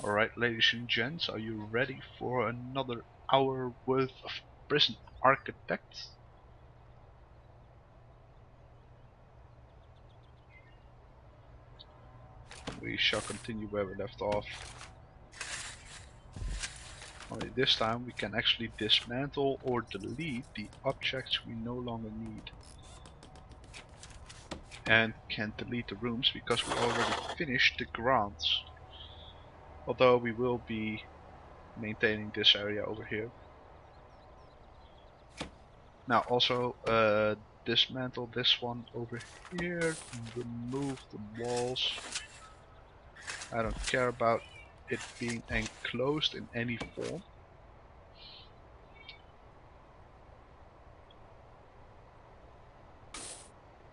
Alright, ladies and gents, are you ready for another hour worth of Prison Architect? We shall continue where we left off. Only this time we can actually dismantle or delete the objects we no longer need. And can delete the rooms because we already finished the grounds. Although we will be maintaining this area over here. Now also dismantle this one over here, remove the walls. I don't care about it being enclosed in any form.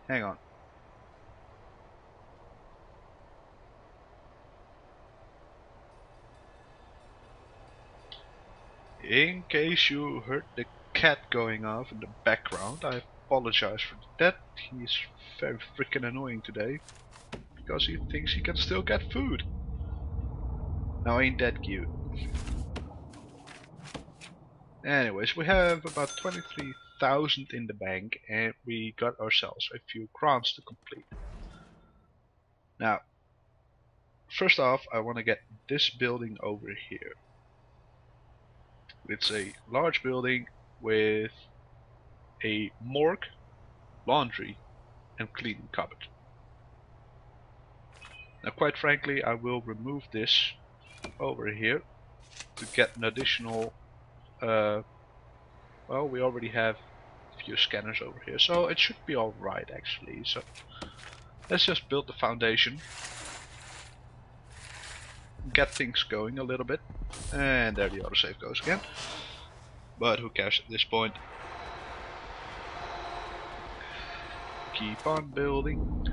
Hang on. In case you heard the cat going off in the background, I apologize for that. He's very freaking annoying today. Because he thinks he can still get food. Now ain't that cute. Anyways, we have about 23,000 in the bank and we got ourselves a few grants to complete. Now, first off, I want to get this building over here. It's a large building with a morgue, laundry and cleaning cupboard. Now quite frankly I will remove this over here to get an additional well, we already have a few scanners over here, so it should be alright actually. So let's just build the foundation, get things going a little bit, and there the autosave goes again. But who cares at this point? Keep on building.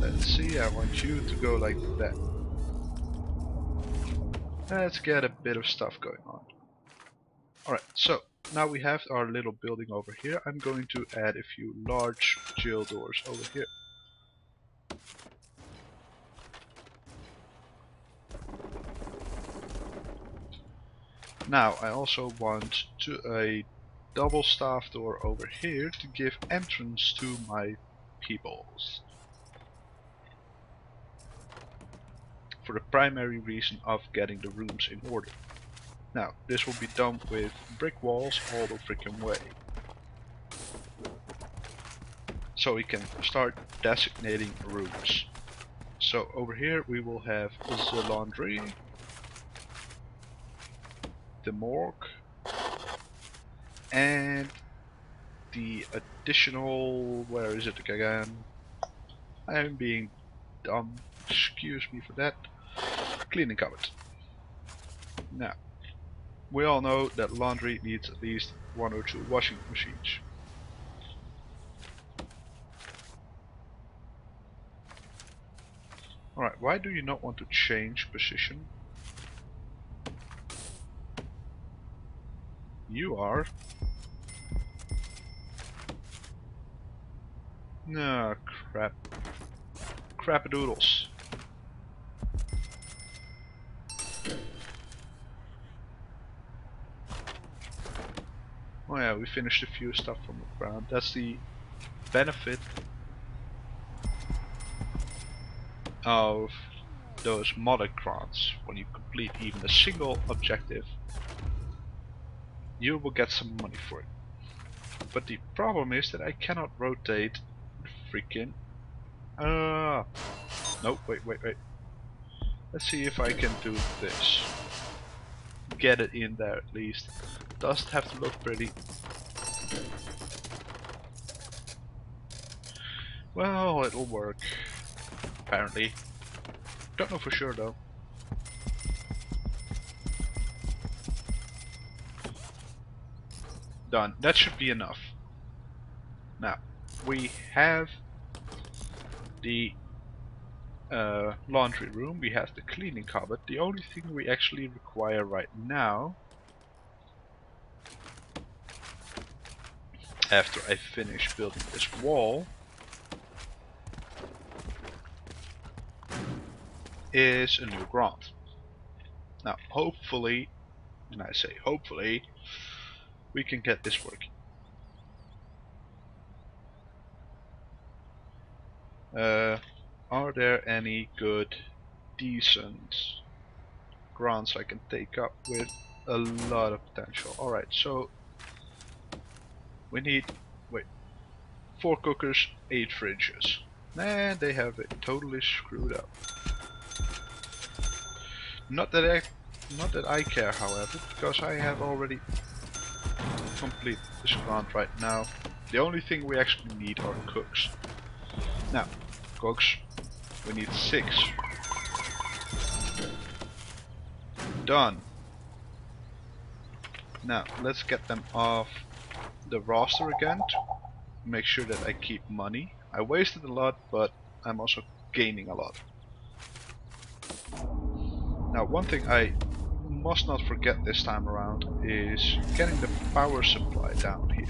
Let's see, I want you to go like that. Let's get a bit of stuff going on. Alright, so now we have our little building over here. I'm going to add a few large jail doors over here. Now I also want a double staff door over here to give entrance to my peoples. For the primary reason of getting the rooms in order. Now this will be done with brick walls all the freaking way. So we can start designating rooms. So over here we will have the laundry, the morgue, and the additional, where is it again? I am being dumb, excuse me for that. Cleaning cupboard. Now, we all know that laundry needs at least 1 or 2 washing machines. Alright, why do you not want to change position? You are. No, crap. Crap-a-doodles. Oh yeah, we finished a few stuff from the ground. That's the benefit of those modded grants. When you complete even a single objective, you will get some money for it. But the problem is that I cannot rotate the freaking... No, wait. Let's see if I can do this. Get it in there at least. Doesn't have to look pretty. Well, it'll work. Apparently. Don't know for sure though. Done. That should be enough. Now, we have the laundry room, we have the cleaning cupboard. The only thing we actually require right now after I finish building this wall is a new grant. Now hopefully, and I say hopefully, we can get this working. Are there any good, decent grants I can take up with a lot of potential? Alright, so we need, 4 cookers, 8 fridges. And they have it totally screwed up. Not that I care, however, because I have already completed this grant right now. The only thing we actually need are cooks. Now, cooks, we need 6. Done. Now, let's get them off the roster again to make sure that I keep money. I wasted a lot, but I'm also gaining a lot. Now, one thing I must not forget this time around is getting the power supply down here.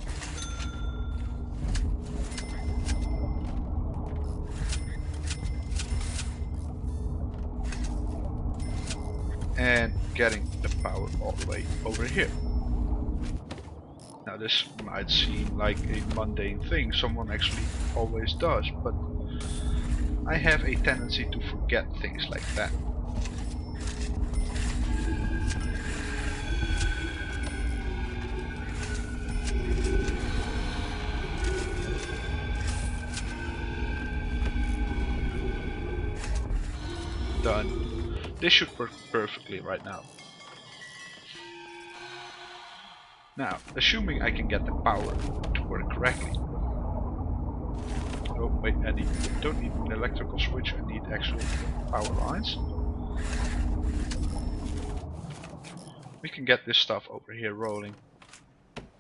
And getting the power all the way over here. Now this might seem like a mundane thing, someone actually always does, but I have a tendency to forget things like that. Done. This should work perfectly right now. Now, assuming I can get the power to work correctly. Oh wait, I don't need an electrical switch, I need actual power lines. We can get this stuff over here rolling.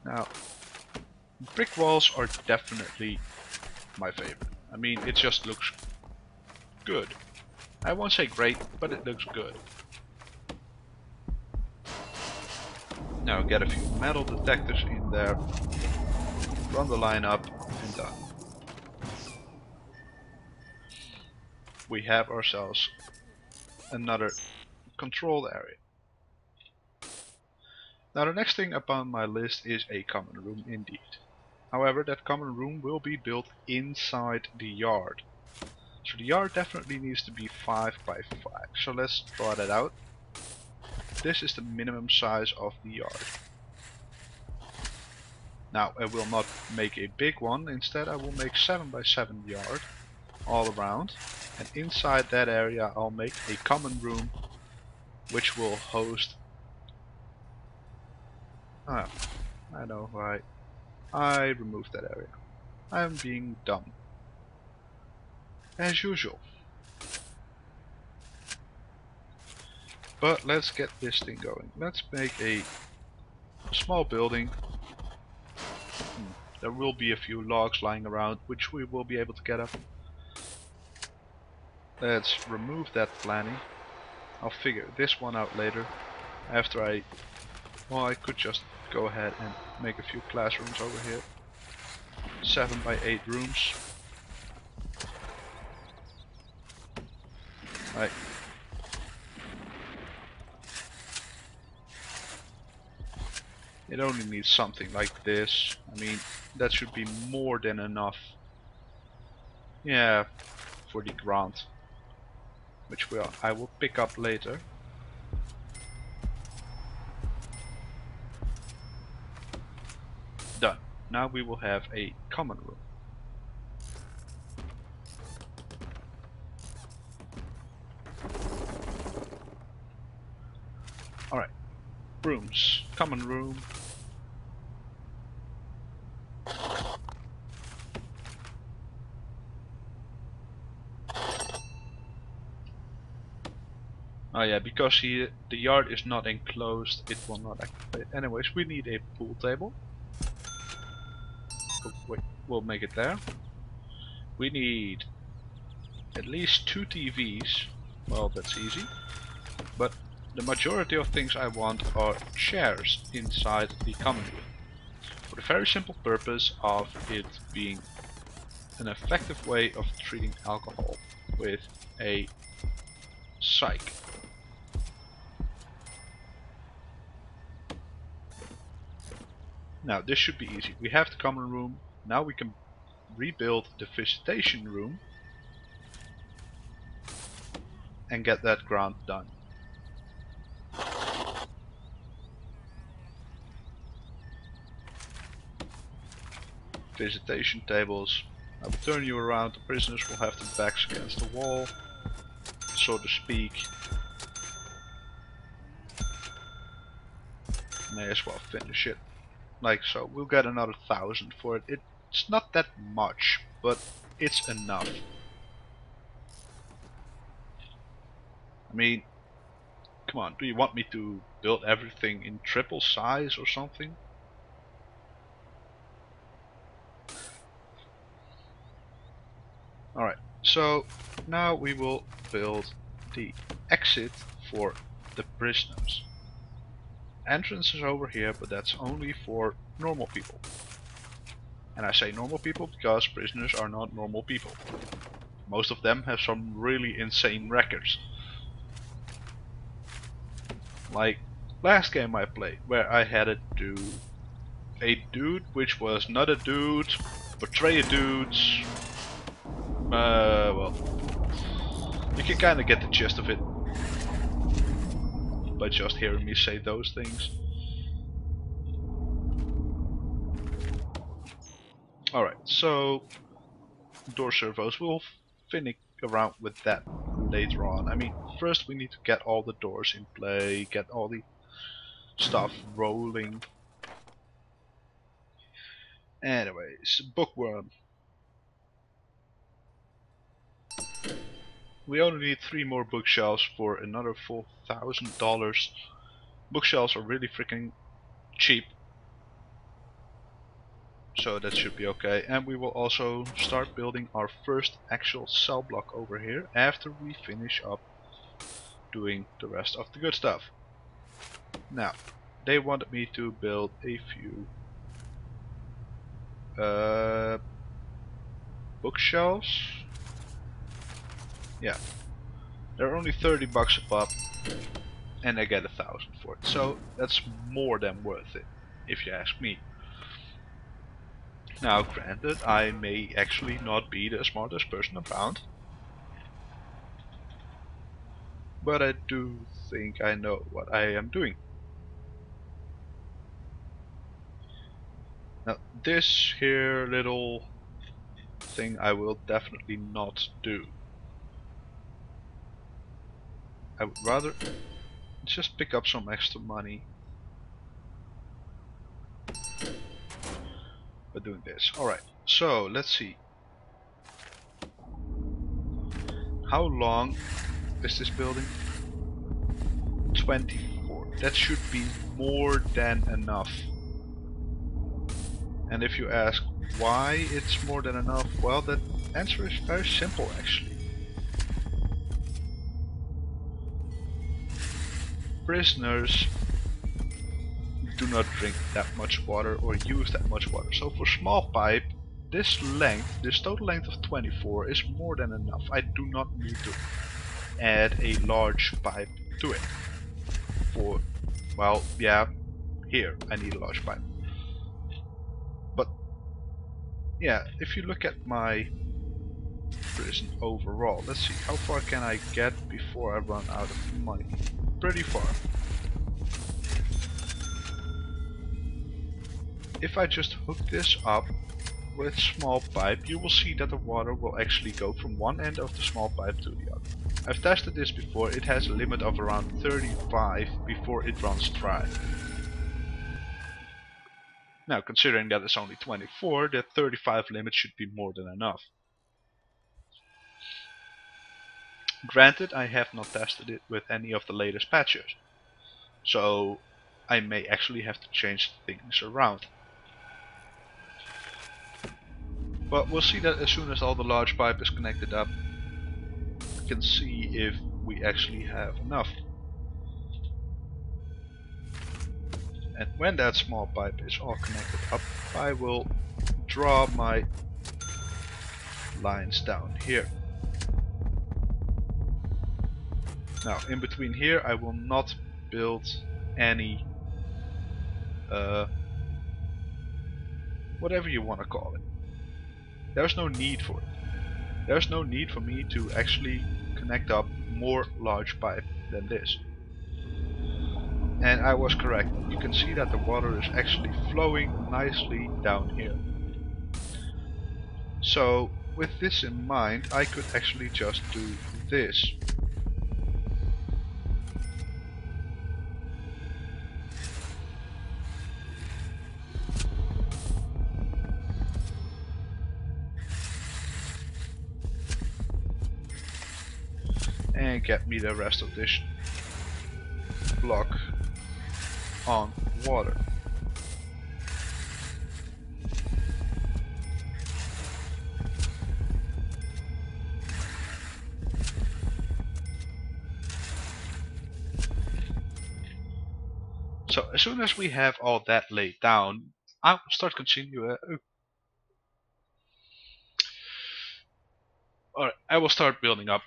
Now, brick walls are definitely my favorite. I mean, it just looks good. I won't say great, but it looks good. Now get a few metal detectors in there, run the line up, and done. We have ourselves another controlled area. Now the next thing upon my list is a common room indeed. However, that common room will be built inside the yard. So the yard definitely needs to be 5 by 5. So let's draw that out. This is the minimum size of the yard. Now I will not make a big one, instead I will make 7 by 7 yard all around, and inside that area I'll make a common room which will host... I know, right. I removed that area. I'm being dumb. As usual. But let's get this thing going. Let's make a small building. There will be a few logs lying around which we will be able to get up. Let's remove that planning. I'll figure this one out later. After I could just go ahead and make a few classrooms over here. 7 by 8 rooms. Right. It only needs something like this. I mean, that should be more than enough. Yeah, for the grant, which I will pick up later. Done. Now we will have a common room. Alright. Rooms. Common room. Oh yeah, because the yard is not enclosed, it will not activate. Anyways, we need a pool table. Oh, wait, we'll make it there. We need at least 2 TVs. Well, that's easy. But the majority of things I want are chairs inside the common room. For the very simple purpose of it being an effective way of treating alcohol with a psych. Now this should be easy. We have the common room. Now we can rebuild the visitation room and get that grant done. Visitation tables. I will turn you around. The prisoners will have their backs against the wall, so to speak. May as well finish it. Like so. We'll get another 1,000 for it. It's not that much, but it's enough. I mean, come on, do you want me to build everything in triple size or something? Alright, so now we will build the exit for the prisoners. Entrance is over here, but that's only for normal people. And I say normal people because prisoners are not normal people. Most of them have some really insane records. Like last game I played, where I had to do a dude which was not a dude, portray a dude. Well, you can kind of get the gist of it by just hearing me say those things. Alright, so door servos, we'll finish around with that later on. I mean, first we need to get all the doors in play, get all the stuff rolling. Anyways, bookworm. We only need 3 more bookshelves for another $4,000. Bookshelves are really freaking cheap, so that should be okay. And we will also start building our first actual cell block over here after we finish up doing the rest of the good stuff. Now, they wanted me to build a few bookshelves. Yeah, they're only 30 bucks a pop, and I get 1,000 for it. So that's more than worth it, if you ask me. Now, granted, I may actually not be the smartest person around, but I do think I know what I am doing. Now, this here little thing I will definitely not do. I would rather just pick up some extra money by doing this. Alright, so let's see. How long is this building? 24. That should be more than enough. And if you ask why it's more than enough, well, the answer is very simple actually. Prisoners do not drink that much water or use that much water. So for small pipe, this total length of 24 is more than enough. I do not need to add a large pipe to it. For, well, yeah, here I need a large pipe. But yeah, if you look at my prison overall, let's see, how far can I get before I run out of money? Pretty far. If I just hook this up with small pipe, you will see that the water will actually go from one end of the small pipe to the other. I've tested this before. It has a limit of around 35 before it runs dry. Now, considering that it's only 24, the 35 limit should be more than enough. Granted, I have not tested it with any of the latest patches, so I may actually have to change things around. But we'll see that as soon as all the large pipe is connected up, we can see if we actually have enough. And when that small pipe is all connected up, I will draw my lines down here. Now, in between here, I will not build any, whatever you want to call it. There's no need for it. There's no need for me to actually connect up more large pipe than this. And I was correct. You can see that the water is actually flowing nicely down here. So, with this in mind, I could actually just do this. And get me the rest of this block on water. So as soon as we have all that laid down, I will start I will start building up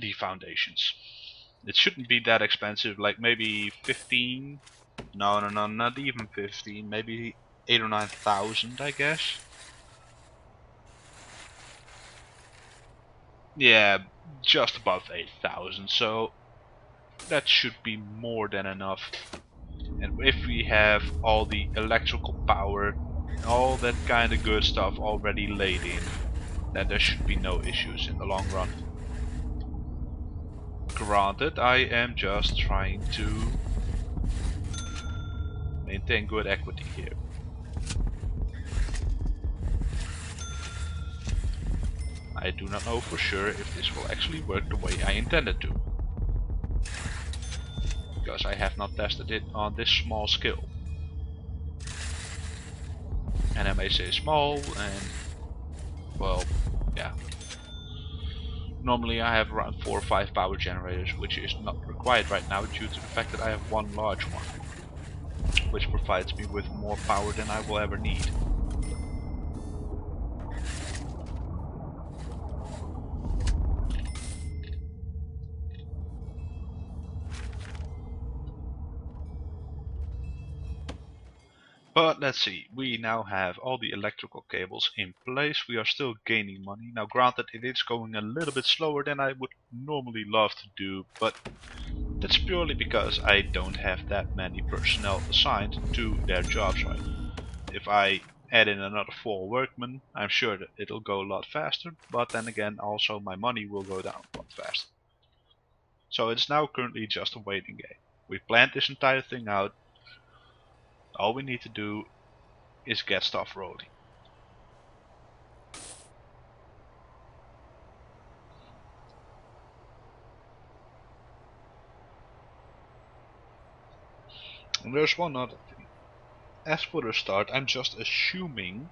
the foundations. It shouldn't be that expensive, like maybe 15. No, not even 15. Maybe 8 or 9,000, I guess. Yeah, just above 8,000. So that should be more than enough. And if we have all the electrical power, all that kind of good stuff already laid in, then there should be no issues in the long run. Granted, I am just trying to maintain good equity here. I do not know for sure if this will actually work the way I intended to, because I have not tested it on this small scale. And I may say small, and well, yeah. Normally I have around 4 or 5 power generators, which is not required right now due to the fact that I have one large one, which provides me with more power than I will ever need. But let's see, we now have all the electrical cables in place. We are still gaining money. Now granted, it is going a little bit slower than I would normally love to do, but that's purely because I don't have that many personnel assigned to their jobs right now. If I add in another 4 workmen, I'm sure that it'll go a lot faster, but then again also my money will go down a lot faster. So it's now currently just a waiting game. We've planned this entire thing out. All we need to do is get stuff rolling. And there's one other thing. As for the start, I'm just assuming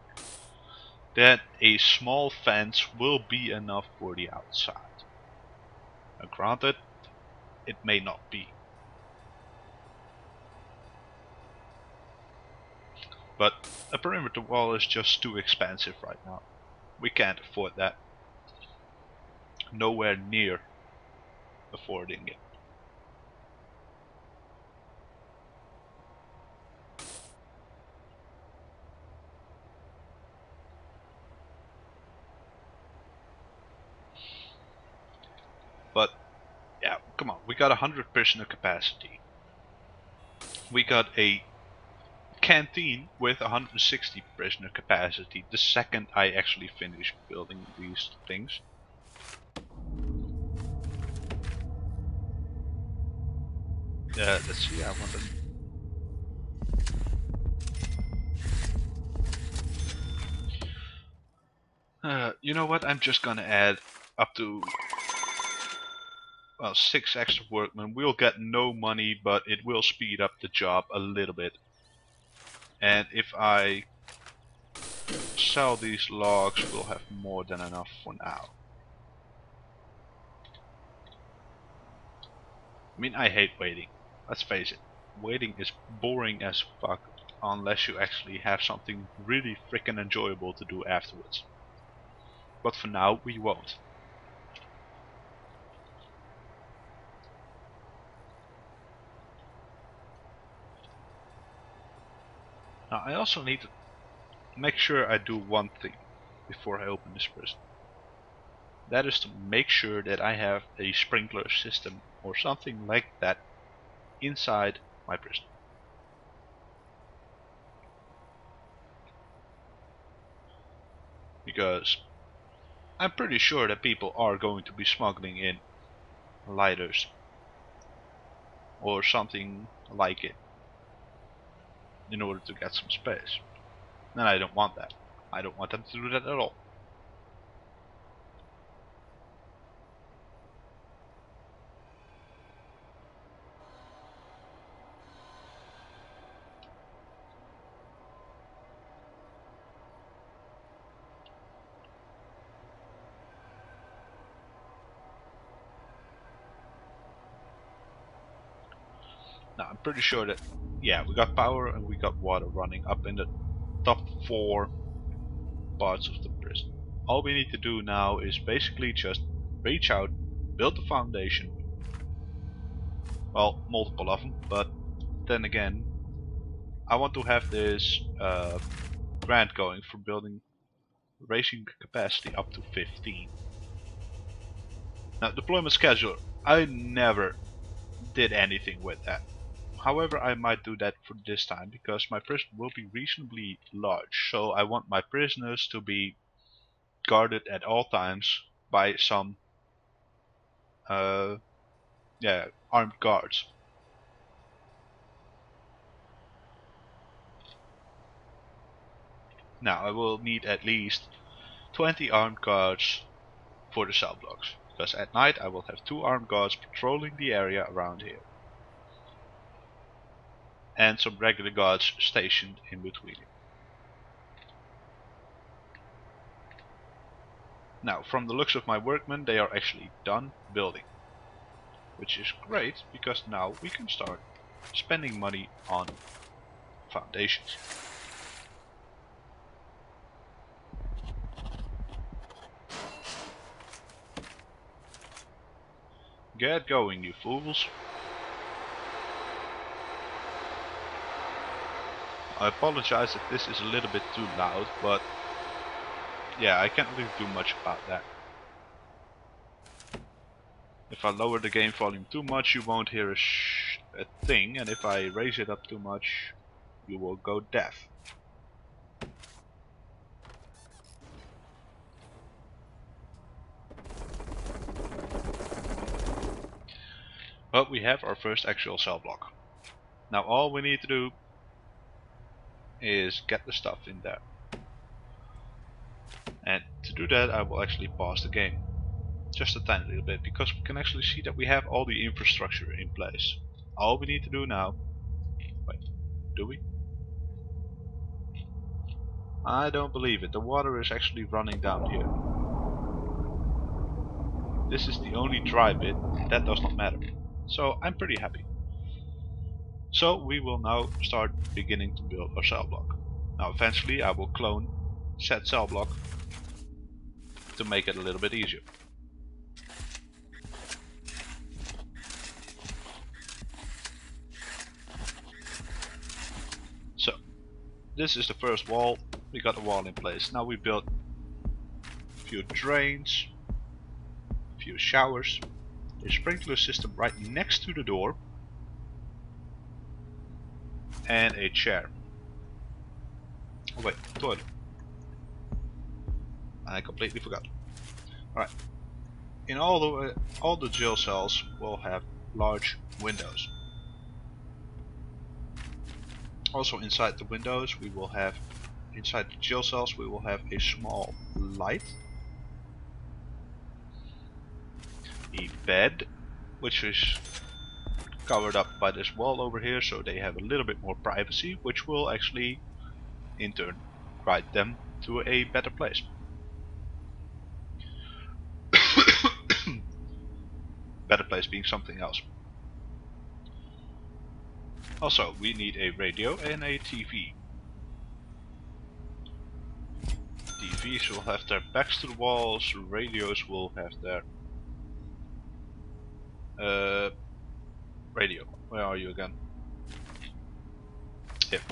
that a small fence will be enough for the outside. Now granted, it may not be. But a perimeter wall is just too expensive right now. We can't afford that. Nowhere near affording it. But yeah, come on, we got 100 prisoner capacity. We got a canteen with 160 prisoner capacity the second I actually finish building these things. Let's see, I want to... you know what, I'm just gonna add up to 6 extra workmen. We'll get no money, but it will speed up the job a little bit. And if I sell these logs, we'll have more than enough for now. I mean, I hate waiting. Let's face it. waiting is boring as fuck unless you actually have something really freaking enjoyable to do afterwards. But for now, we won't. Now I also need to make sure I do one thing before I open this prison. That is to make sure that I have a sprinkler system or something like that inside my prison. Because I'm pretty sure that people are going to be smuggling in lighters or something like it in order to get some space. And I don't want that. I don't want them to do that at all. Now I'm pretty sure that, yeah, we got power and we got water running up in the top 4 parts of the prison. All we need to do now is basically just reach out, build the foundation. Well, multiple of them, but then again, I want to have this grant going for building, raising capacity up to 15. Now, deployment schedule, I never did anything with that. However, I might do that for this time because my prison will be reasonably large, so I want my prisoners to be guarded at all times by some armed guards. Now I will need at least 20 armed guards for the cell blocks, because at night I will have 2 armed guards patrolling the area around here. And some regular guards stationed in between it. Now, from the looks of my workmen, they are actually done building. Which is great, because now we can start spending money on foundations. Get going, you fools. I apologize if this is a little bit too loud, but yeah, I can't really do much about that. If I lower the game volume too much, you won't hear a thing, and if I raise it up too much, you will go deaf. But we have our first actual cell block. Now all we need to do is get the stuff in there. And to do that I will actually pause the game. Just a tiny little bit, because we can actually see that we have all the infrastructure in place. All we need to do now... Wait, do we? I don't believe it. The water is actually running down here. This is the only dry bit. That does not matter. So I'm pretty happy. So we will now start beginning to build our cell block. Now eventually I will clone said cell block to make it a little bit easier. So this is the first wall. We got the wall in place. Now we built a few drains, a few showers, a sprinkler system right next to the door, and a chair. Oh wait, toilet. I completely forgot. Alright. In all the jail cells will have large windows. Also inside the windows we will have, inside the jail cells we will have a small light, a bed which is covered up by this wall over here, so they have a little bit more privacy, which will actually in turn guide them to a better place. Better place being something else. Also, we need a radio and a TV. TVs will have their backs to the walls, radios will have their... radio. Where are you again? Here.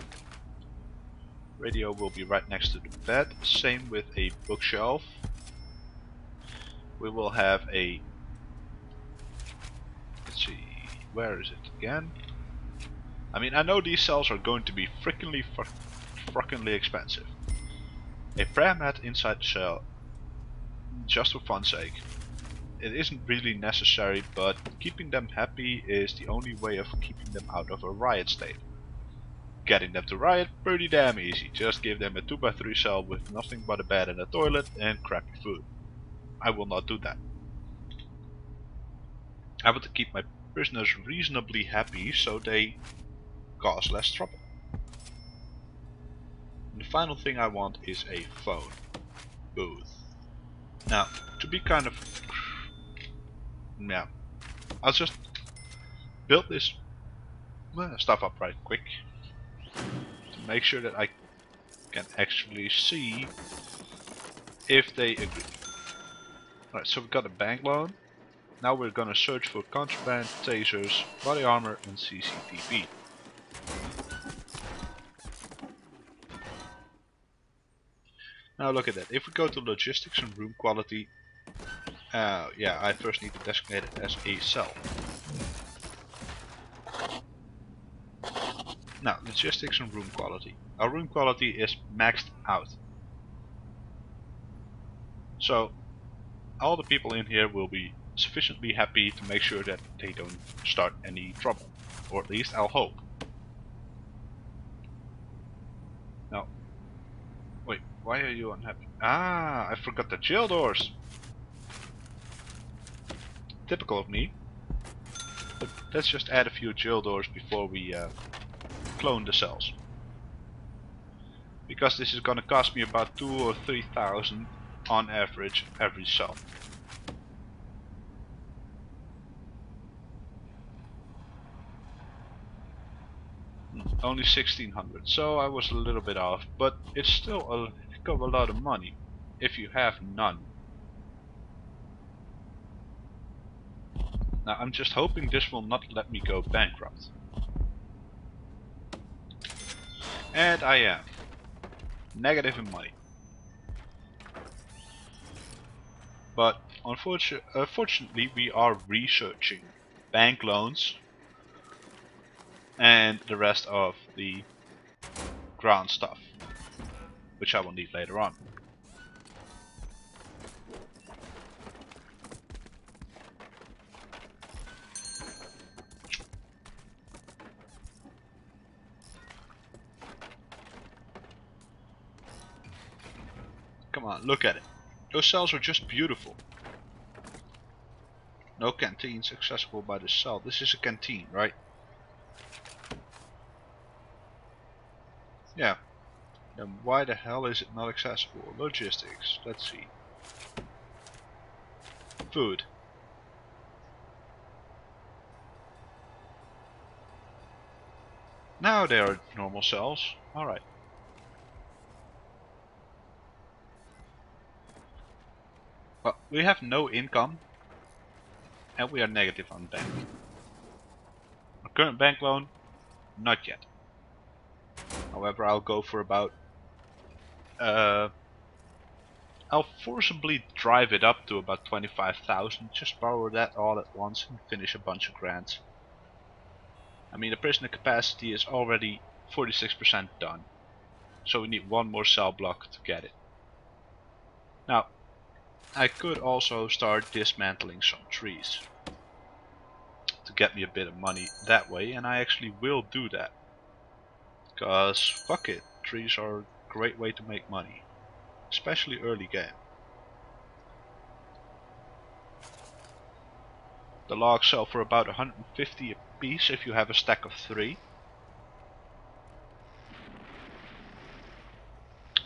Radio will be right next to the bed, same with a bookshelf. We will have a... let's see, where is it again? I mean, I know these cells are going to be freakingly expensive. A prayer mat inside the cell, just for fun's sake. It isn't really necessary, but keeping them happy is the only way of keeping them out of a riot state. Getting them to riot, pretty damn easy. Just give them a 2x3 cell with nothing but a bed and a toilet and crappy food. I will not do that. I want to keep my prisoners reasonably happy so they cause less trouble. And the final thing I want is a phone booth. Now, to be kind of... yeah, I'll just build this stuff up right quick to make sure that I can actually see if they agree. Right, so we got a bank loan. Now we're gonna search for contraband, tasers, body armor and CCTV. Now look at that. If we go to logistics and room quality, yeah, I first need to designate it as a cell. Now, logistics and room quality. Our room quality is maxed out. So, all the people in here will be sufficiently happy to make sure that they don't start any trouble. Or at least I'll hope. Now, wait, why are you unhappy? Ah, I forgot the jail doors. Typical of me. But let's just add a few jail doors before we clone the cells. Because this is gonna cost me about 2,000 or 3,000 on average every cell. Only 1,600, so I was a little bit off, but it's still a heck of a lot of money if you have none. Now I'm just hoping this will not let me go bankrupt. And I am. Negative in money. But unfortunately we are researching bank loans and the rest of the ground stuff, which I will need later on. Come on, look at it. Those cells are just beautiful. No canteens accessible by the cell. This is a canteen, right? Yeah. Then why the hell is it not accessible? Logistics. Let's see. Food. Now they are normal cells. Alright. Well, we have no income. And we are negative on bank. Our current bank loan, not yet. However, I'll go for about... I'll forcibly drive it up to about 25,000. Just borrow that all at once and finish a bunch of grants. I mean, the prisoner capacity is already 46% done. So we need one more cell block to get it. Now, I could also start dismantling some trees to get me a bit of money that way, and I actually will do that. Because, fuck it, trees are a great way to make money. Especially early game. The logs sell for about 150 a piece if you have a stack of 3.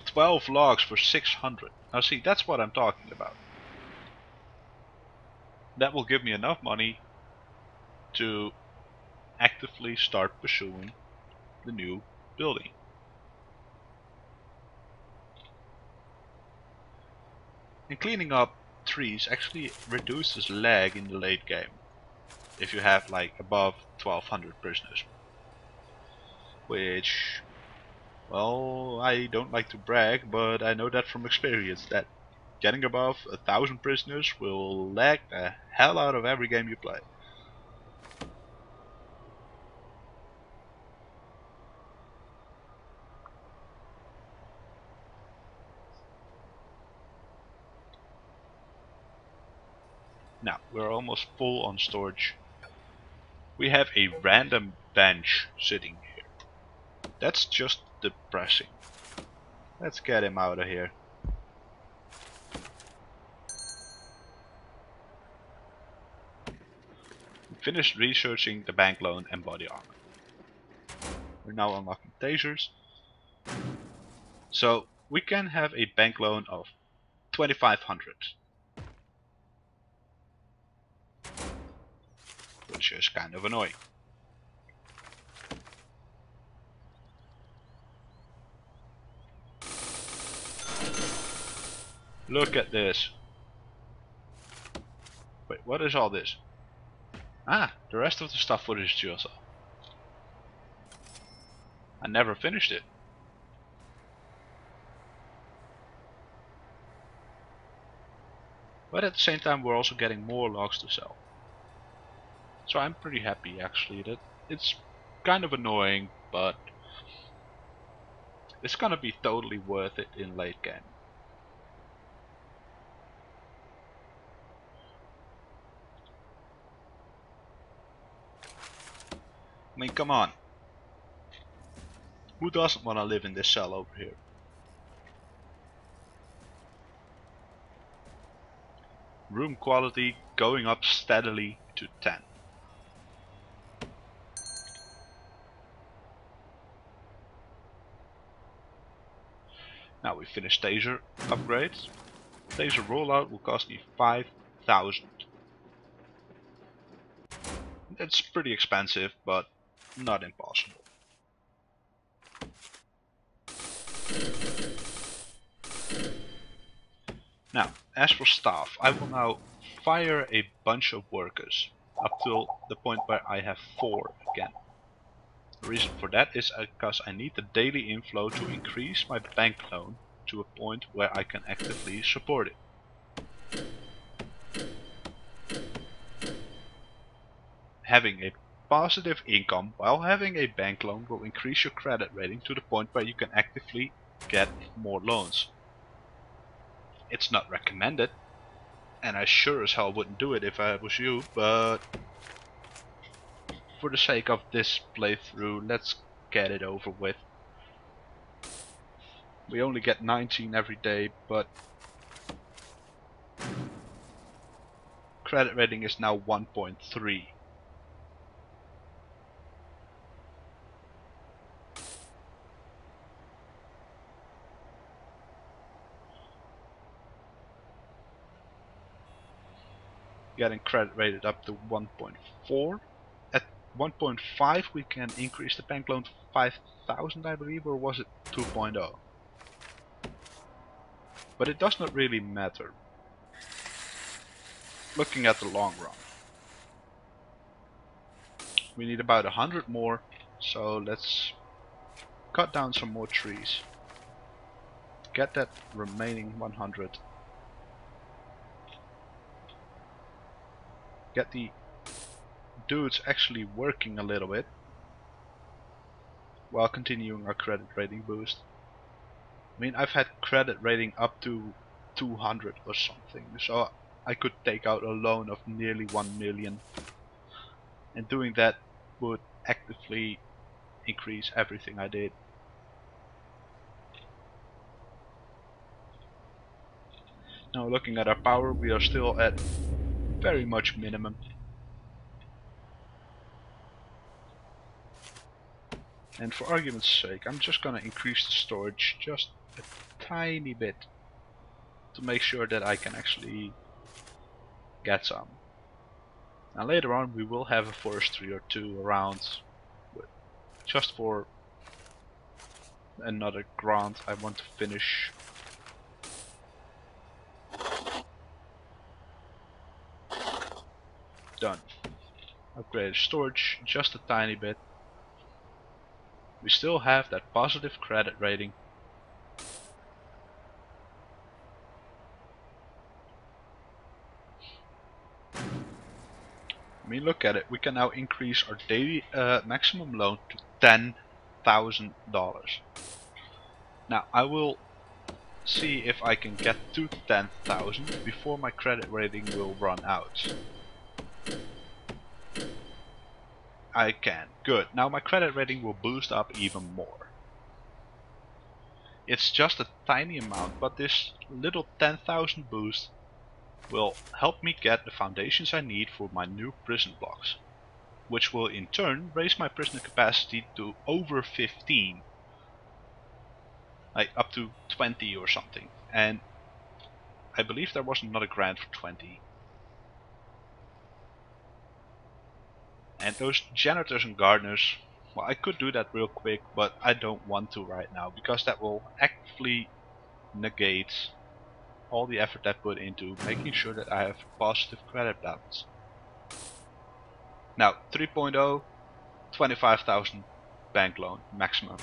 12 logs for 600. Now see, that's what I'm talking about. That will give me enough money to actively start pursuing the new building. And cleaning up trees actually reduces lag in the late game if you have like above 1200 prisoners. Which, well, I don't like to brag, but I know that from experience that getting above 1000 prisoners will lag the hell out of every game you play. Now, we're almost full on storage. We have a random bench sitting here. That's just depressing. Let's get him out of here. We finished researching the bank loan and body armor. We're now unlocking tasers. So we can have a bank loan of 2500. Which is kind of annoying. Look at this. Wait, what is all this? Ah, the rest of the stuff footage you saw. I never finished it. But at the same time we're also getting more logs to sell. So I'm pretty happy actually. That it's kind of annoying, but it's gonna be totally worth it in late game. I mean, come on. Who doesn't want to live in this cell over here? Room quality going up steadily to 10. Now we finished taser upgrades. Taser rollout will cost me 5000. That's pretty expensive, but not impossible. Now, as for staff, I will now fire a bunch of workers up till the point where I have 4 again. The reason for that is because I need the daily inflow to increase my bank loan to a point where I can actively support it. Having a positive income while having a bank loan will increase your credit rating to the point where you can actively get more loans. It's not recommended, and I sure as hell wouldn't do it if I was you, but for the sake of this playthrough, let's get it over with. We only get 19 every day, but credit rating is now 1.3. Getting credit rated up to 1.4. At 1.5 we can increase the bank loan to 5000, I believe, or was it 2.0? But it does not really matter, looking at the long run. We need about 100 more, so let's cut down some more trees. Get that remaining 100. Get the dudes actually working a little bit while continuing our credit rating boost. I mean, I've had credit rating up to 200 or something, so I could take out a loan of nearly 1 million, and doing that would actively increase everything I did. Now looking at our power, we are still at very much minimum. And for argument's sake, I'm just gonna increase the storage just a tiny bit to make sure that I can actually get some. Now later on we will have a forestry or two around, just for another grant I want to finish. Done. Upgraded storage just a tiny bit. We still have that positive credit rating. I mean, look at it. We can now increase our daily maximum loan to $10,000. Now I will see if I can get to 10,000 before my credit rating will run out. I can. Good. Now my credit rating will boost up even more. It's just a tiny amount, but this little 10,000 boost will help me get the foundations I need for my new prison blocks, which will in turn raise my prisoner capacity to over 15. Like up to 20 or something. And I believe there was another grant for 20. And those janitors and gardeners, well, I could do that real quick, but I don't want to right now, because that will actively negate all the effort I put into making sure that I have positive credit balance. Now, 3.0, 25,000 bank loan maximum.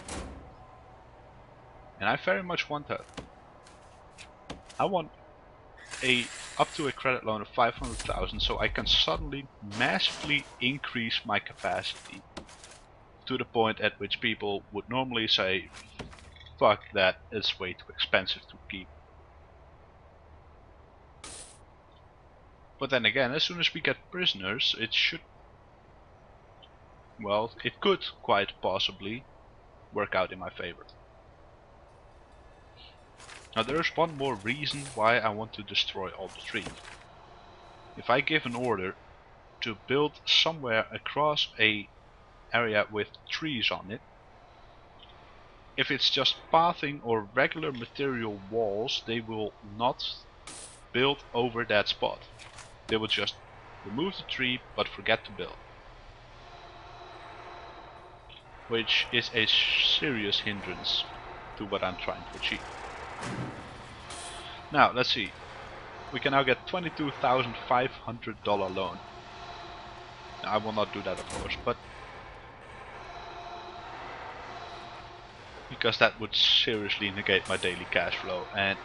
And I very much want that. I want up to a credit loan of 500,000 so I can suddenly massively increase my capacity to the point at which people would normally say, fuck that, it's way too expensive to keep. But then again, as soon as we get prisoners, it should, well, it could quite possibly work out in my favor. Now there is one more reason why I want to destroy all the trees. If I give an order to build somewhere across a area with trees on it, if it's just pathing or regular material walls, they will not build over that spot. They will just remove the tree but forget to build, which is a serious hindrance to what I'm trying to achieve. Now let's see, we can now get $22,500 loan. Now, I will not do that of course, but because that would seriously negate my daily cash flow, and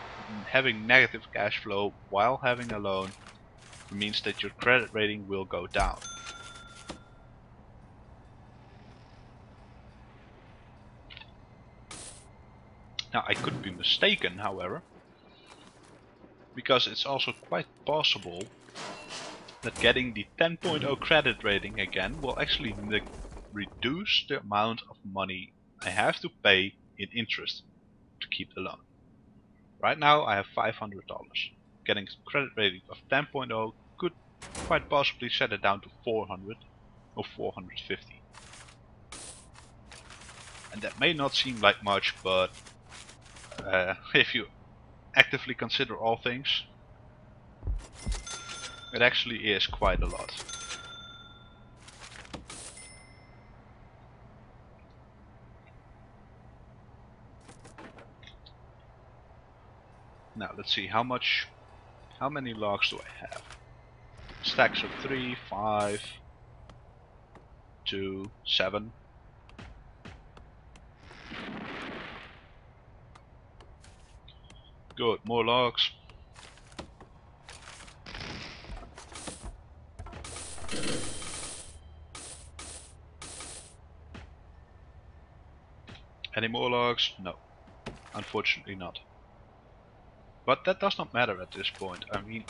having negative cash flow while having a loan means that your credit rating will go down. Now I could be mistaken, however, because it's also quite possible that getting the 10.0 credit rating again will actually reduce the amount of money I have to pay in interest to keep the loan. Right now I have $500. Getting a credit rating of 10.0 could quite possibly set it down to 400 or 450. And that may not seem like much, but if you actively consider all things, it actually is quite a lot. Now let's see, how many logs do I have? Stacks of 3, 5, 2, 7. Good, more logs. Any more logs? No, unfortunately not. But that does not matter at this point. I mean,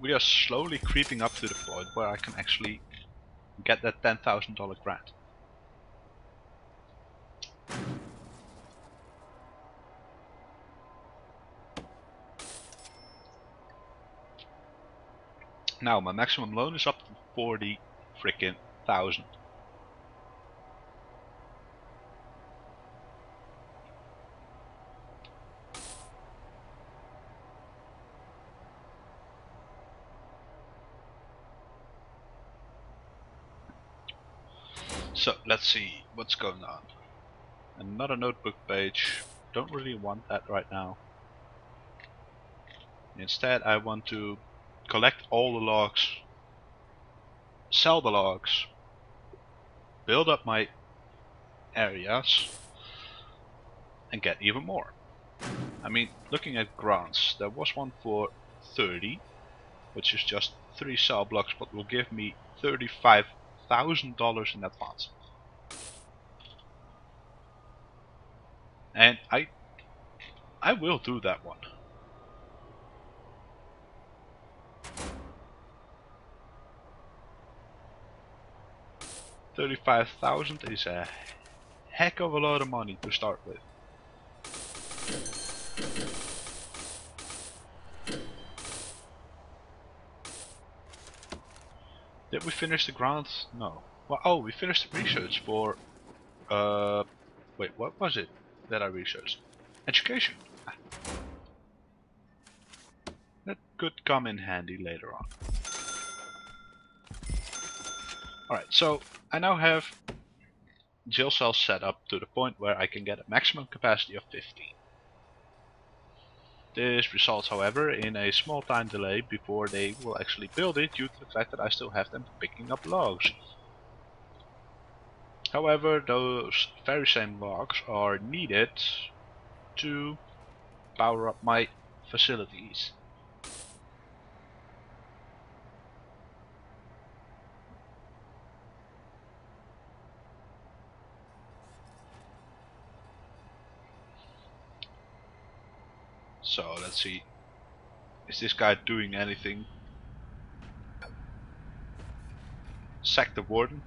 we are slowly creeping up to the point where I can actually get that $10,000 grant. Now my maximum loan is up to 40 freaking thousand. So let's see what's going on. Another notebook page. Don't really want that right now. Instead I want to collect all the logs, sell the logs, build up my areas and get even more. I mean, looking at grants, there was one for 30, which is just 3 cell blocks, but will give me $35,000 in advance. And I will do that one. $35,000 is a heck of a lot of money to start with. Did we finish the grant? No. Well, oh, we finished the research for wait, what was it that I researched? Education. That could come in handy later on. Alright, so I now have jail cells set up to the point where I can get a maximum capacity of 15. This results, however, in a small time delay before they will actually build it due to the fact that I still have them picking up logs. However, those very same logs are needed to power up my facilities. So let's see, is this guy doing anything? Sack the warden?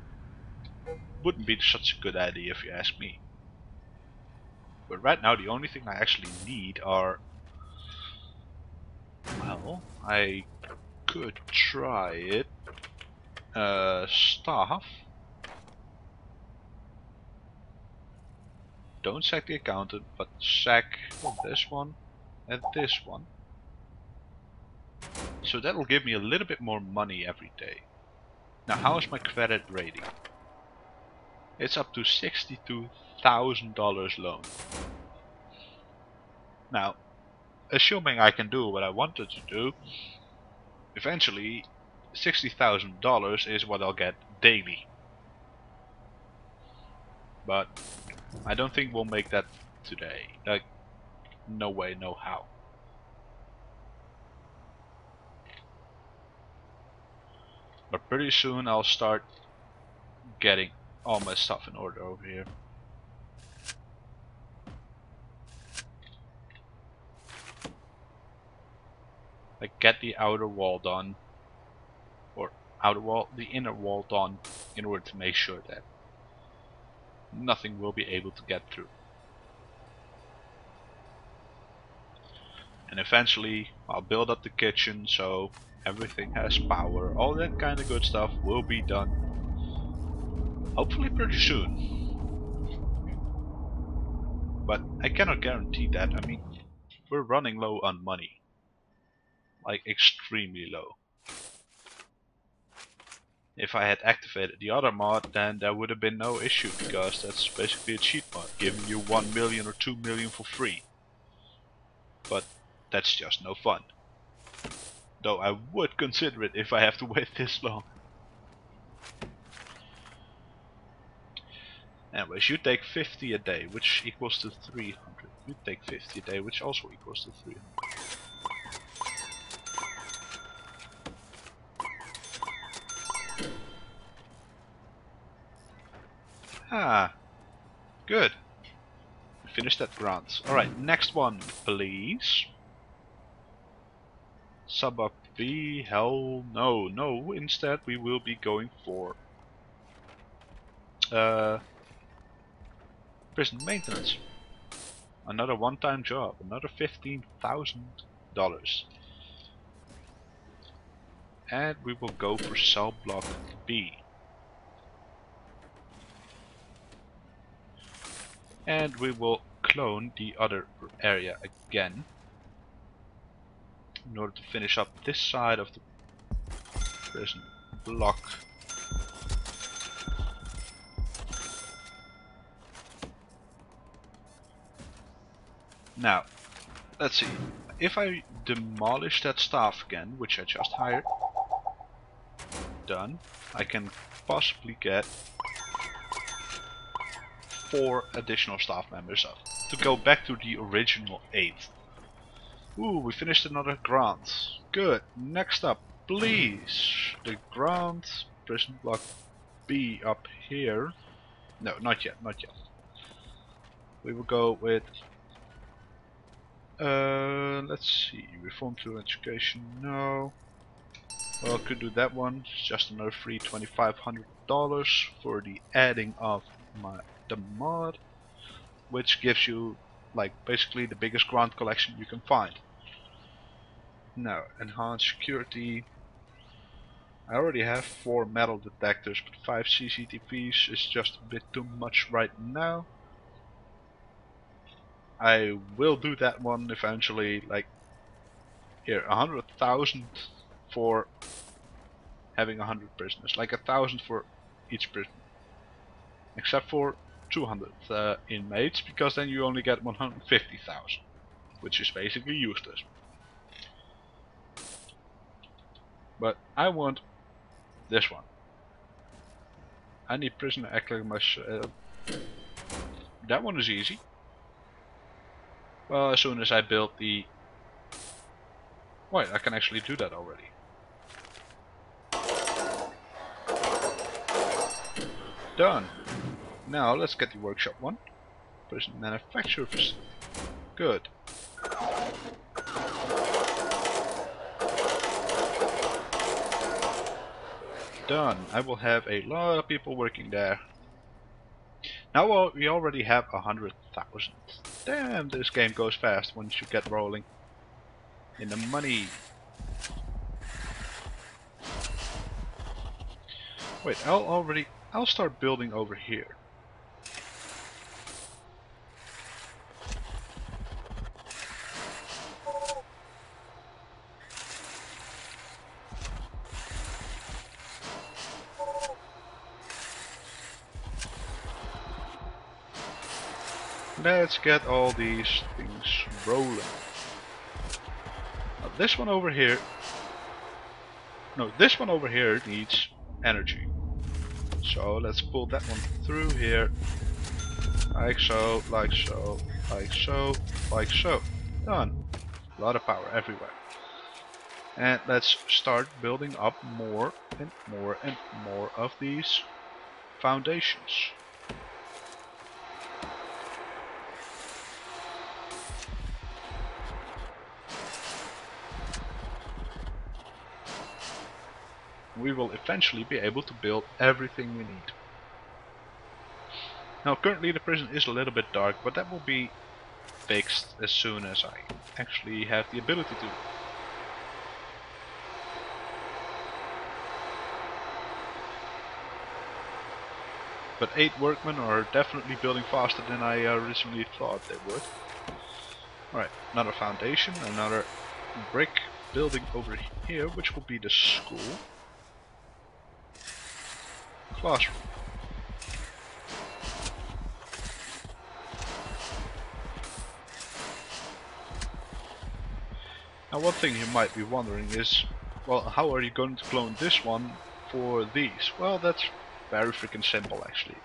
Wouldn't be such a good idea if you ask me. But right now the only thing I actually need are... well, I could try it. Staff. Don't sack the accountant, but sack this one and this one. So that'll give me a little bit more money every day. Now how is my credit rating? It's up to $62,000 loan. Now, assuming I can do what I wanted to do, eventually $60,000 is what I'll get daily. But I don't think we'll make that today. Like, no way, no how. But pretty soon I'll start getting all my stuff in order over here. Like, get the outer wall done, or the inner wall done, in order to make sure that nothing will be able to get through. And eventually I'll build up the kitchen so everything has power. All that kind of good stuff will be done hopefully pretty soon. But I cannot guarantee that. I mean, we're running low on money. Like, extremely low. If I had activated the other mod, then there would have been no issue, because that's basically a cheat mod, giving you 1 million or 2 million for free. But that's just no fun. Though I would consider it if I have to wait this long. Anyways, you take 50 a day, which equals to 300. You take 50 a day, which also equals to 300. Ah, good. We finished that grant. Alright, next one, please. Subup B, hell no, no. Instead, we will be going for prison maintenance. Another one-time job, another $15,000. And we will go for cell block B. And we will clone the other area again in order to finish up this side of the prison block. Now, let's see. If I demolish that staff again, which I just hired, done, I can possibly get 4 additional staff members up to go back to the original 8. Ooh, we finished another grant. Good. Next up, please. The grant prison block B up here. No, not yet, not yet. We will go with let's see, reform through education, no. Well, could do that one. It's just another free $2,500 for the adding of the mod, which gives you like basically the biggest grant collection you can find. Now, enhanced security. I already have 4 metal detectors, but 5 CCTVs is just a bit too much right now. I will do that one eventually, like here, 100,000 for having 100 prisoners, like 1,000 for each prisoner, except for 200 inmates, because then you only get 150,000, which is basically useless. But I want this one. I need prisoner acclimation. That one is easy. Well, as soon as I build the... Wait, I can actually do that already. Done. Now let's get the workshop one. Prison manufacturer facility. Good. Done. I will have a lot of people working there. Now we already have 100,000. Damn, this game goes fast once you get rolling. In the money. Wait, I'll start building over here. Let's get all these things rolling. Now this one over here... No, this one over here needs energy. So let's pull that one through here. Like so, like so, like so, like so. Done. A lot of power everywhere. And let's start building up more and more and more of these foundations. We will eventually be able to build everything we need. Now currently the prison is a little bit dark, but that will be fixed as soon as I actually have the ability to. But 8 workmen are definitely building faster than I originally thought they would. Alright, another foundation, another brick building over here, which will be the school. Classroom. Now one thing you might be wondering is, well, how are you going to clone this one for these? Well, that's very freaking simple actually.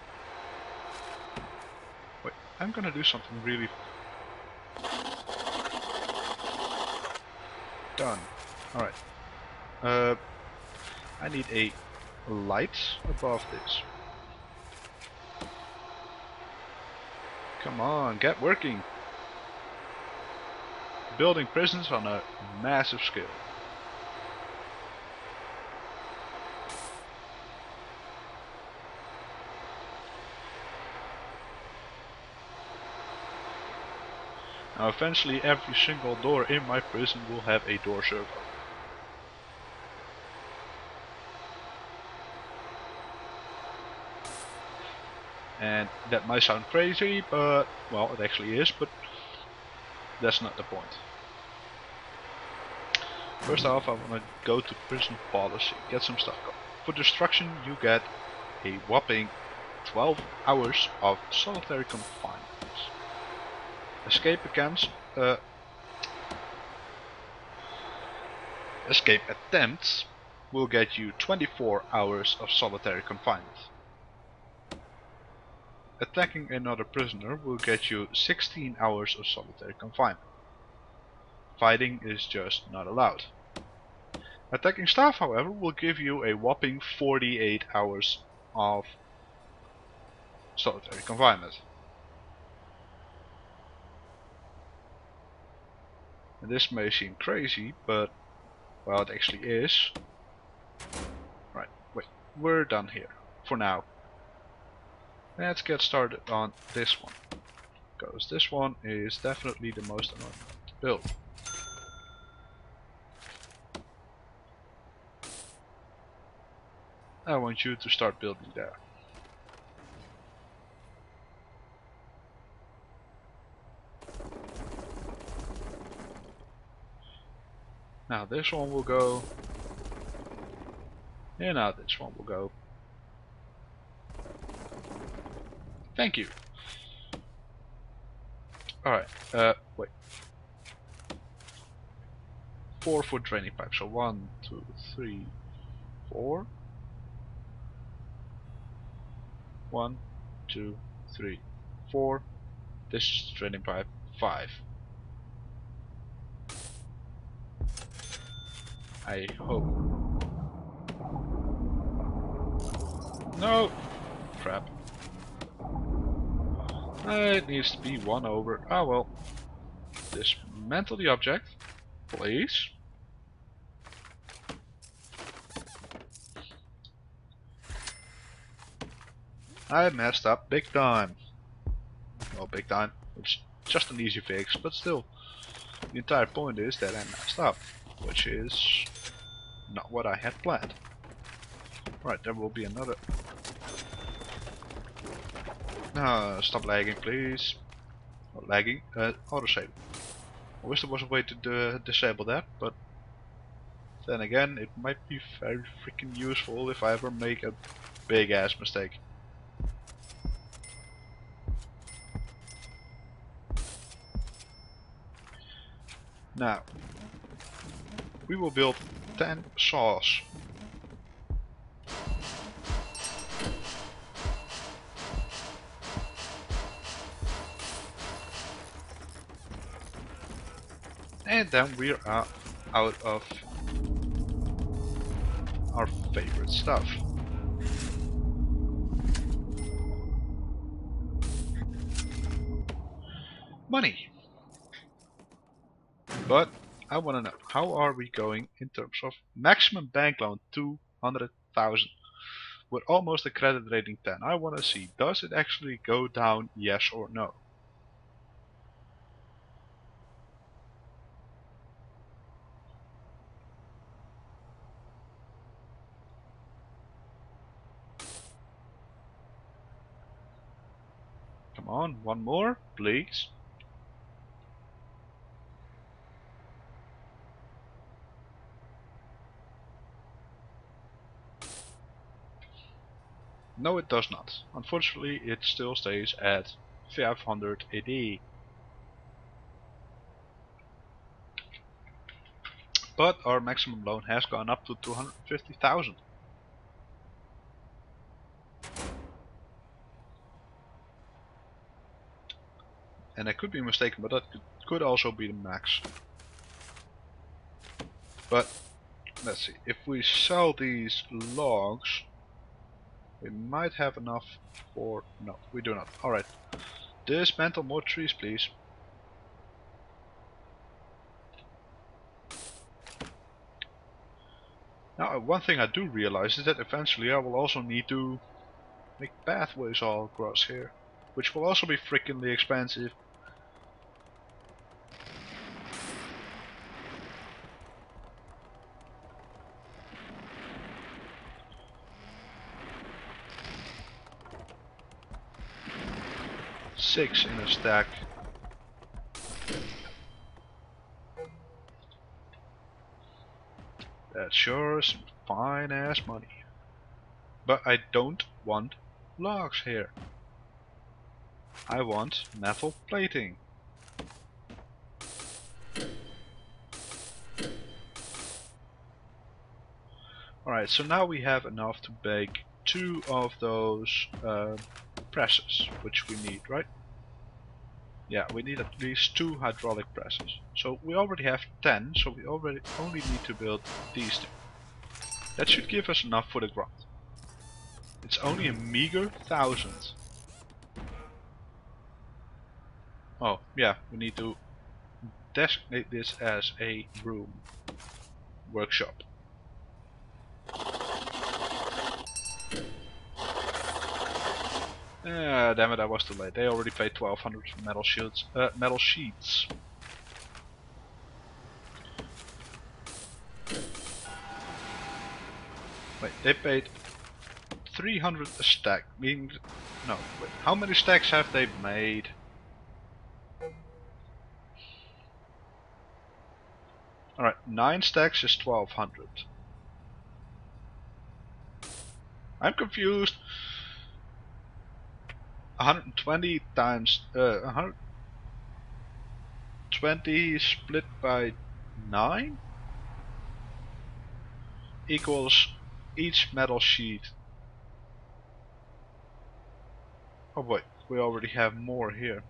Wait, I'm gonna do something really... Done. Alright. I need a light above this. Come on, get working. Building prisons on a massive scale. Now eventually every single door in my prison will have a door servo. And that might sound crazy, but, well, it actually is, but that's not the point. First off, I want to go to prison policy, get some stuff going. For destruction you get a whopping 12 hours of solitary confinement. Escape escape attempts will get you 24 hours of solitary confinement. Attacking another prisoner will get you 16 hours of solitary confinement. Fighting is just not allowed. Attacking staff, however, will give you a whopping 48 hours of solitary confinement. And this may seem crazy, but well, it actually is. Right, wait, we're done here for now. Let's get started on this one, because this one is definitely the most annoying to build. I want you to start building there. Now this one will go, and now this one will go. Thank you. Alright, wait. 4-foot draining pipe, so 1, 2, 3, 4. 1, 2, 3, 4. This is the draining pipe, 5. I hope. No! Crap. It needs to be 1 over. Ah well. Dismantle the object, please. I messed up big time. Well, big time. It's just an easy fix, but still. The entire point is that I messed up, which is not what I had planned. Right, there will be another. Stop lagging, please. Not lagging. Autosave. I wish there was a way to disable that, but then again, it might be very freaking useful if I ever make a big ass mistake. Now, we will build 10 saws. And then we are out of our favorite stuff. Money. But I want to know, how are we going in terms of maximum bank loan 200,000 with almost a credit rating 10? I want to see, does it actually go down, yes or no? Come on, one more, please. No, it does not. Unfortunately, it still stays at 580. But our maximum loan has gone up to 250,000. And I could be mistaken, but that could also be the max. But let's see, if we sell these logs, we might have enough for... no, we do not. Alright. Dismantle more trees, please. Now, one thing I do realize is that eventually I will also need to make pathways all across here, which will also be freakingly expensive. Six in a stack. That's sure some fine ass money. But I don't want logs here. I want metal plating. Alright, so now we have enough to bake 2 of those presses, which we need, right? Yeah, we need at least 2 hydraulic presses. So we already have 10, so we already only need to build these 2. That should give us enough for the grunt. It's only a meager 1,000. Oh, yeah, we need to designate this as a room workshop. Damn it, I was too late. They already paid 1,200 for metal sheets. Wait, they paid 300 a stack. Meaning, no, wait, how many stacks have they made? Alright, 9 stacks is 1,200. I'm confused. 120 times 120 split by 9 equals each metal sheet. Oh wait, we already have more here.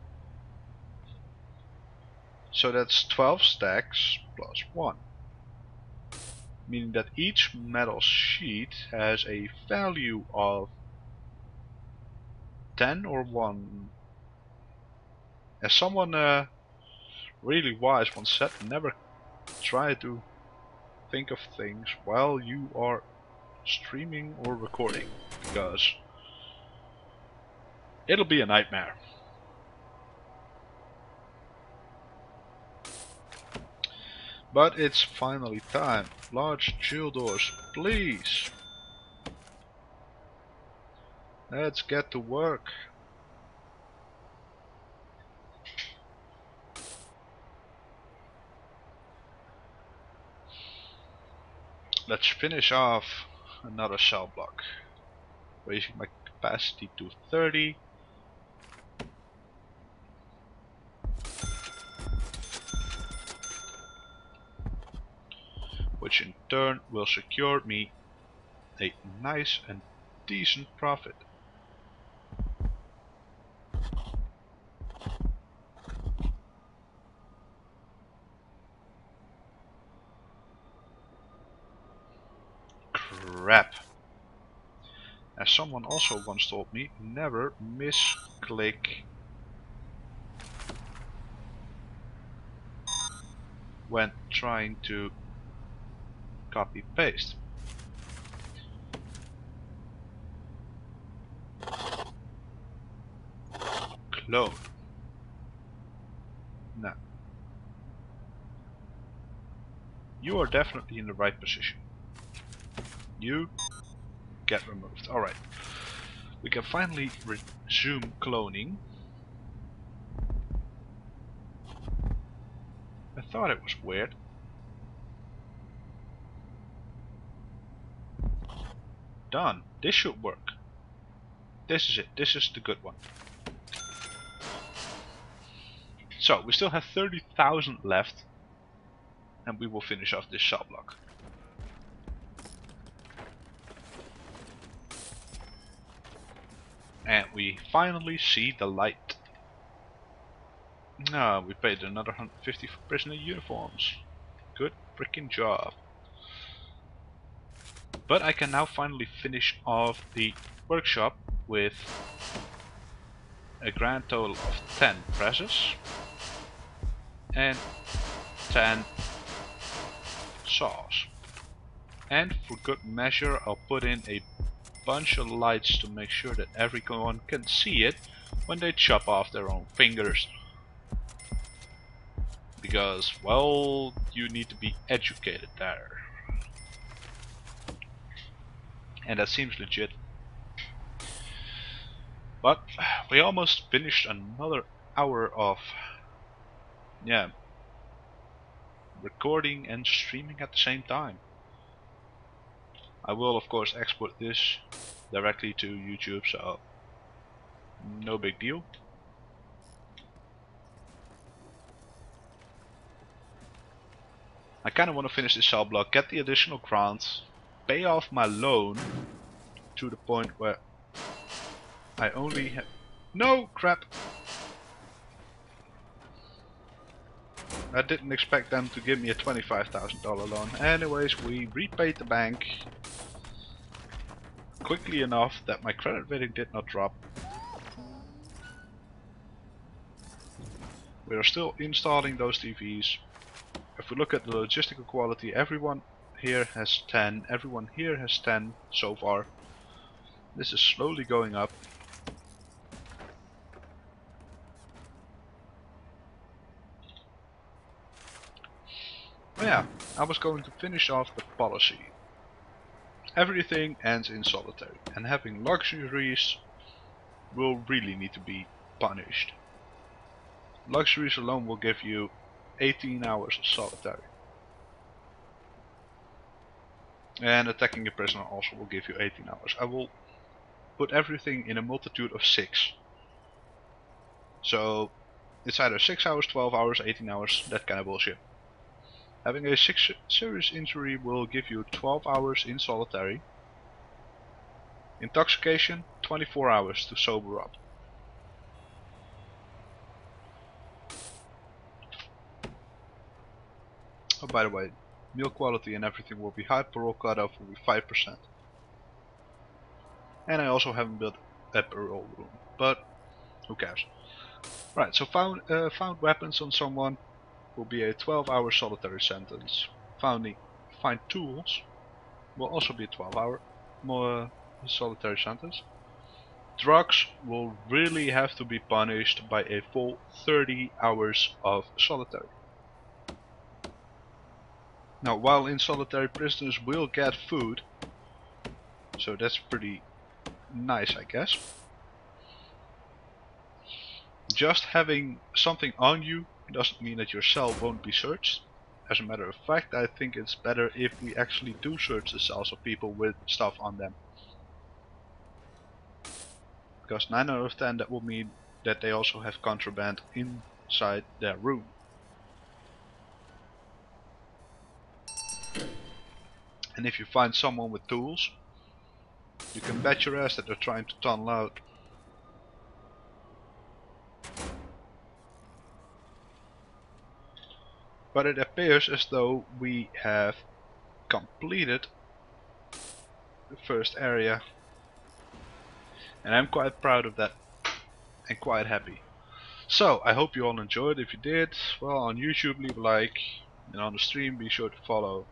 So that's 12 stacks plus 1. Meaning that each metal sheet has a value of 10 or 1. As someone really wise once said, never try to think of things while you are streaming or recording, because it'll be a nightmare. But it's finally time. Large chill doors, please. Let's get to work. Let's finish off another cell block. Raising my capacity to 30. Which in turn will secure me a nice and decent profit. Crap. As someone also once told me, never misclick when trying to copy paste. Clone. No. You are definitely in the right position. You get removed. Alright. We can finally resume cloning. I thought it was weird. Done. This should work. This is it. This is the good one. So, we still have 30,000 left. And we will finish off this cell block. And we finally see the light. Ah, we paid another 150 for prisoner uniforms. Good freaking job. But I can now finally finish off the workshop with a grand total of 10 presses and 10 saws. And for good measure, I'll put in a bunch of lights to make sure that everyone can see it when they chop off their own fingers. Because, well, you need to be educated there. And that seems legit. But we almost finished another hour of, yeah, recording and streaming at the same time. I will of course export this directly to YouTube, so no big deal. I kinda wanna finish this cell block, get the additional grants, pay off my loan to the point where I only have... No! Crap! I didn't expect them to give me a $25,000 loan. Anyways, we repaid the bank quickly enough that my credit rating did not drop. We are still installing those TVs. If we look at the logistical quality, everyone here has 10, everyone here has 10 so far. This is slowly going up. Oh yeah, I was going to finish off the policy. Everything ends in solitary, and having luxuries will really need to be punished. Luxuries alone will give you 18 hours of solitary. And attacking a prisoner also will give you 18 hours. I will put everything in a multitude of 6. So it's either 6 hours, 12 hours, 18 hours, that kind of bullshit. Having a serious injury will give you 12 hours in solitary. Intoxication, 24 hours to sober up. Oh, by the way, meal quality and everything will be high, parole cutoff will be 5%. And I also haven't built a parole room, but who cares. Right, so found weapons on someone will be a 12-hour solitary sentence. Find tools will also be a 12-hour more solitary sentence. Drugs will really have to be punished by a full 30 hours of solitary. Now, while in solitary, prisoners will get food, so that's pretty nice, I guess. Just having something on you doesn't mean that your cell won't be searched. As a matter of fact, I think it's better if we actually do search the cells of people with stuff on them. Because 9 out of 10 that will mean that they also have contraband inside their room. And if you find someone with tools, you can bet your ass that they're trying to tunnel out. But it appears as though we have completed the first area. And I'm quite proud of that and quite happy. So, I hope you all enjoyed. If you did, well, on YouTube leave a like, and on the stream be sure to follow